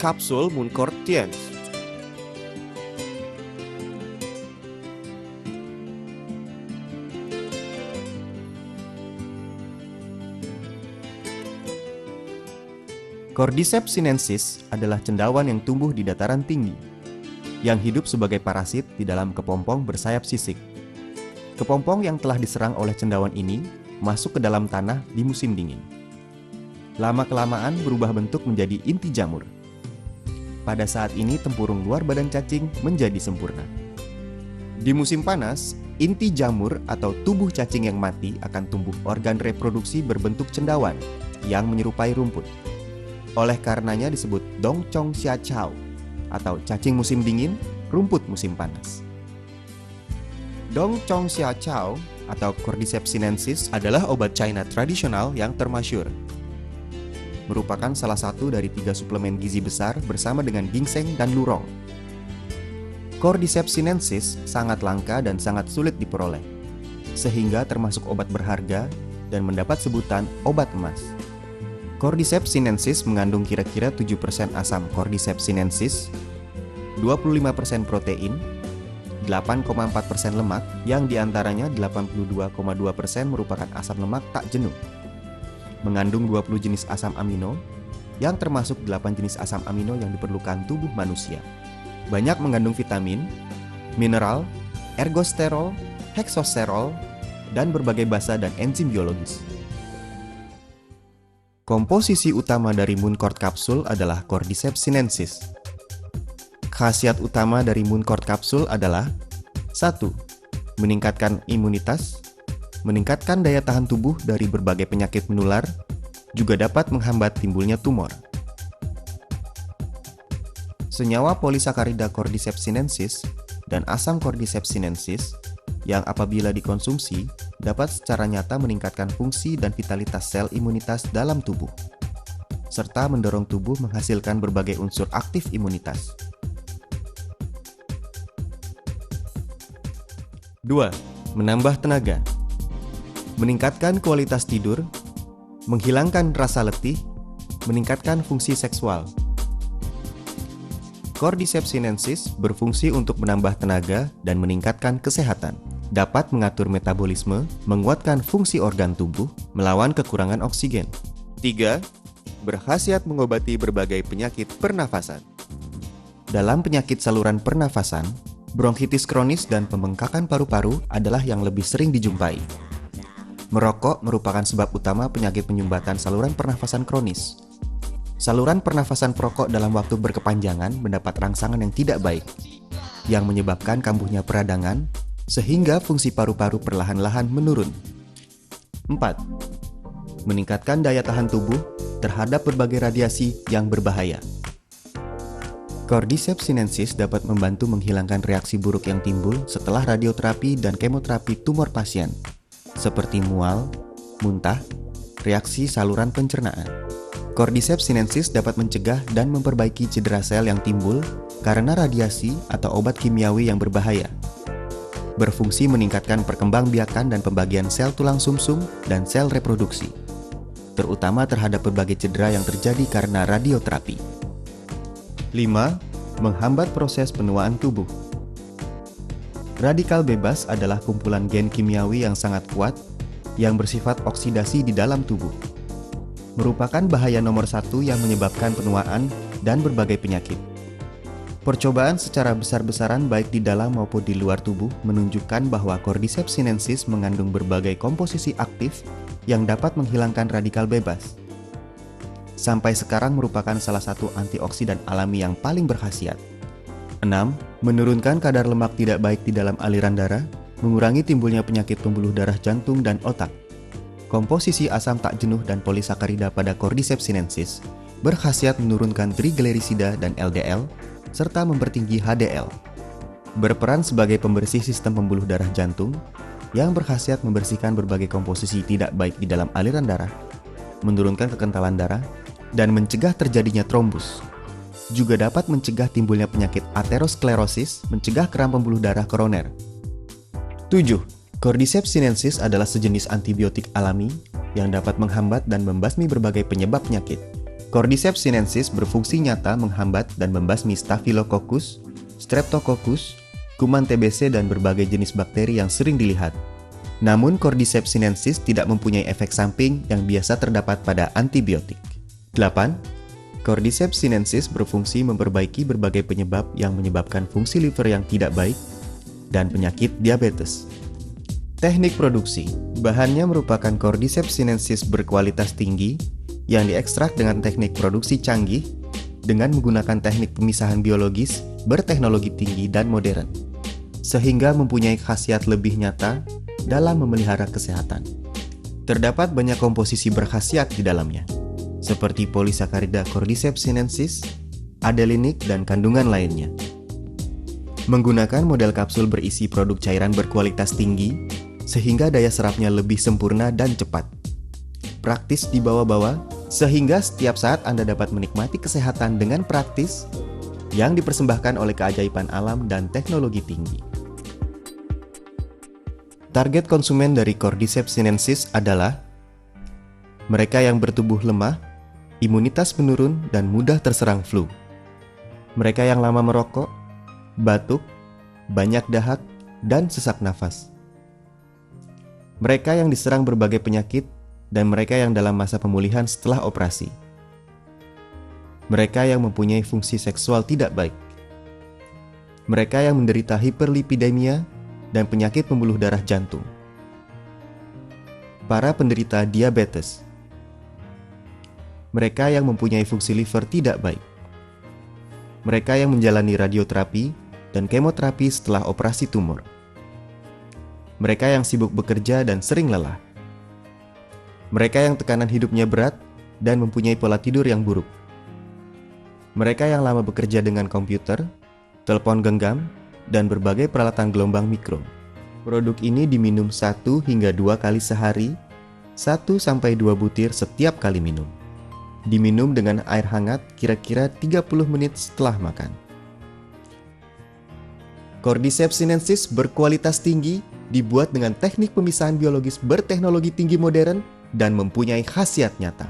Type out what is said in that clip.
Kapsul Muncort Tiens. Cordyceps sinensis adalah cendawan yang tumbuh di dataran tinggi, yang hidup sebagai parasit di dalam kepompong bersayap sisik. Kepompong yang telah diserang oleh cendawan ini masuk ke dalam tanah di musim dingin. Lama-kelamaan berubah bentuk menjadi inti jamur. Pada saat ini tempurung luar badan cacing menjadi sempurna. Di musim panas, inti jamur atau tubuh cacing yang mati akan tumbuh organ reproduksi berbentuk cendawan yang menyerupai rumput. Oleh karenanya disebut Dongchong Xia Chao atau cacing musim dingin, rumput musim panas. Dongchong Xia Chao atau Cordyceps sinensis adalah obat China tradisional yang termasyur. Merupakan salah satu dari 3 suplemen gizi besar bersama dengan ginseng dan lurong. Cordyceps sinensis sangat langka dan sangat sulit diperoleh, sehingga termasuk obat berharga dan mendapat sebutan obat emas. Cordyceps sinensis mengandung kira-kira 7% asam Cordyceps sinensis, 25% protein, 8,4% lemak, yang diantaranya 82,2% merupakan asam lemak tak jenuh. Mengandung 20 jenis asam amino, yang termasuk 8 jenis asam amino yang diperlukan tubuh manusia. Banyak mengandung vitamin, mineral, ergosterol, heksosterol, dan berbagai basa dan enzim biologis. Komposisi utama dari Muncort kapsul adalah Cordyceps sinensis. Khasiat utama dari Muncort kapsul adalah 1. Meningkatkan imunitas, meningkatkan daya tahan tubuh dari berbagai penyakit menular, juga dapat menghambat timbulnya tumor. Senyawa polisakarida Cordyceps sinensis dan asam Cordyceps sinensis yang apabila dikonsumsi dapat secara nyata meningkatkan fungsi dan vitalitas sel imunitas dalam tubuh, serta mendorong tubuh menghasilkan berbagai unsur aktif imunitas. 2. Menambah tenaga, meningkatkan kualitas tidur, menghilangkan rasa letih, meningkatkan fungsi seksual. Cordyceps sinensis berfungsi untuk menambah tenaga dan meningkatkan kesehatan. Dapat mengatur metabolisme, menguatkan fungsi organ tubuh, melawan kekurangan oksigen. 3. Berkhasiat mengobati berbagai penyakit pernafasan. Dalam penyakit saluran pernafasan, bronkitis kronis dan pembengkakan paru-paru adalah yang lebih sering dijumpai. Merokok merupakan sebab utama penyakit penyumbatan saluran pernafasan kronis. Saluran pernafasan perokok dalam waktu berkepanjangan mendapat rangsangan yang tidak baik, yang menyebabkan kambuhnya peradangan, sehingga fungsi paru-paru perlahan-lahan menurun. 4. Meningkatkan daya tahan tubuh terhadap berbagai radiasi yang berbahaya. Cordyceps sinensis dapat membantu menghilangkan reaksi buruk yang timbul setelah radioterapi dan kemoterapi tumor pasien, seperti mual, muntah, reaksi saluran pencernaan. Cordyceps sinensis dapat mencegah dan memperbaiki cedera sel yang timbul karena radiasi atau obat kimiawi yang berbahaya. Berfungsi meningkatkan perkembangbiakan dan pembagian sel tulang sumsum dan sel reproduksi, terutama terhadap berbagai cedera yang terjadi karena radioterapi. 5. Menghambat proses penuaan tubuh. Radikal bebas adalah kumpulan gen kimiawi yang sangat kuat yang bersifat oksidasi di dalam tubuh. Merupakan bahaya nomor 1 yang menyebabkan penuaan dan berbagai penyakit. Percobaan secara besar-besaran baik di dalam maupun di luar tubuh menunjukkan bahwa Cordyceps sinensis mengandung berbagai komposisi aktif yang dapat menghilangkan radikal bebas. Sampai sekarang merupakan salah satu antioksidan alami yang paling berkhasiat. 6. Menurunkan kadar lemak tidak baik di dalam aliran darah, mengurangi timbulnya penyakit pembuluh darah jantung dan otak. Komposisi asam tak jenuh dan polisakarida pada Cordyceps sinensis berkhasiat menurunkan triglycerida dan LDL, serta mempertinggi HDL. Berperan sebagai pembersih sistem pembuluh darah jantung yang berkhasiat membersihkan berbagai komposisi tidak baik di dalam aliran darah, menurunkan kekentalan darah, dan mencegah terjadinya trombus. Juga dapat mencegah timbulnya penyakit aterosklerosis, mencegah keram pembuluh darah koroner. 7. Cordyceps sinensis adalah sejenis antibiotik alami yang dapat menghambat dan membasmi berbagai penyebab penyakit. Cordyceps sinensis berfungsi nyata menghambat dan membasmi Staphylococcus, Streptococcus, kuman TBC dan berbagai jenis bakteri yang sering dilihat. Namun Cordyceps sinensis tidak mempunyai efek samping yang biasa terdapat pada antibiotik. 8. Cordyceps sinensis berfungsi memperbaiki berbagai penyebab yang menyebabkan fungsi liver yang tidak baik dan penyakit diabetes. Teknik produksi. Bahannya merupakan Cordyceps sinensis berkualitas tinggi yang diekstrak dengan teknik produksi canggih dengan menggunakan teknik pemisahan biologis berteknologi tinggi dan modern, sehingga mempunyai khasiat lebih nyata dalam memelihara kesehatan. Terdapat banyak komposisi berkhasiat di dalamnya, seperti polisakarida Cordyceps sinensis, adelinik, dan kandungan lainnya. Menggunakan model kapsul berisi produk cairan berkualitas tinggi, sehingga daya serapnya lebih sempurna dan cepat. Praktis dibawa-bawa, sehingga setiap saat Anda dapat menikmati kesehatan dengan praktis yang dipersembahkan oleh keajaiban alam dan teknologi tinggi. Target konsumen dari Cordyceps sinensis adalah mereka yang bertubuh lemah, imunitas menurun, dan mudah terserang flu. Mereka yang lama merokok, batuk, banyak dahak, dan sesak nafas. Mereka yang diserang berbagai penyakit, dan mereka yang dalam masa pemulihan setelah operasi. Mereka yang mempunyai fungsi seksual tidak baik. Mereka yang menderita hiperlipidemia dan penyakit pembuluh darah jantung. Para penderita diabetes. Mereka yang mempunyai fungsi liver tidak baik. Mereka yang menjalani radioterapi dan kemoterapi setelah operasi tumor. Mereka yang sibuk bekerja dan sering lelah. Mereka yang tekanan hidupnya berat dan mempunyai pola tidur yang buruk. Mereka yang lama bekerja dengan komputer, telepon genggam, dan berbagai peralatan gelombang mikro. Produk ini diminum 1 hingga 2 kali sehari, 1 sampai 2 butir setiap kali minum. Diminum dengan air hangat kira-kira 30 menit setelah makan. Cordyceps sinensis berkualitas tinggi, dibuat dengan teknik pemisahan biologis berteknologi tinggi modern, dan mempunyai khasiat nyata.